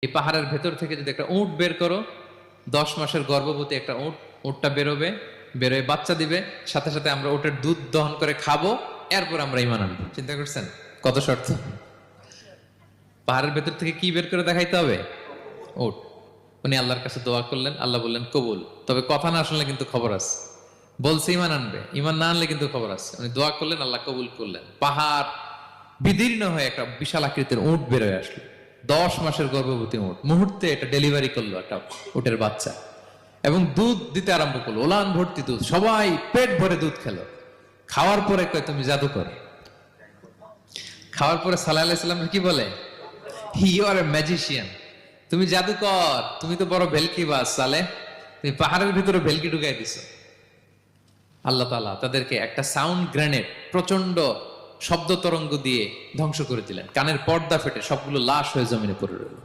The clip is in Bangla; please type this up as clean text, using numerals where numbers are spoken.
এই পাহাড়ের ভেতর থেকে যদি একটা উট বের করো, 10 মাসের গর্ভবতী একটা উটটা বেরোবে, বেরোয় বাচ্চা দিবে, সাথে সাথে আমরা উটের দুধ দহন করে খাবো, এরপর আমরা ঈমান আনবো। চিন্তা করছেন কত শর্ত? পাহাড়ের ভেতর থেকে কি বের করে দেখাইতে হবে? উট। উনি আল্লাহর কাছে দোয়া করলেন, আল্লাহ বললেন কবুল। তবে কথা না শুনলে কিন্তু খবর আছে। বলছে ঈমান আনবে, ঈমান না আনলে কিন্তু খবর আছে। উনি দোয়া করলেন, আল্লাহ কবুল করলেন। পাহাড় বিদীর্ণ হয়ে একটা বিশাল আকৃতির উট বেরোয় আসলো। 10 মাসের গর্ভবতী উট মুহূর্তে এটা ডেলিভারি করলো, একটা উটের বাচ্চা, এবং দুধ দিতে আরম্ভ করলো, ওলান ভর্তি দুধ। সবাই পেট ভরে দুধ খেলো। খাওয়ার পরে কয় তুমি জাদুকর। খাওয়ার পরে সাল্লাল্লাহু আলাইহি সাল্লাম কি বলে? You are a magician. তুমি জাদুকর, তুমি তো বড় ভেলকিবাজ সালে, তুমি পাহাড়ের ভিতরে ভেলকি ঢুকাই দিছো। আল্লাহ তাআলা তাদেরকে একটা সাউন্ড গ্রেনেড, প্রচন্ড শব্দ তরঙ্গ দিয়ে ধ্বংস করে দিলেন। কানের পর্দা ফেটে সবগুলো লাশ হয়ে জমিনে পড়ে রইল।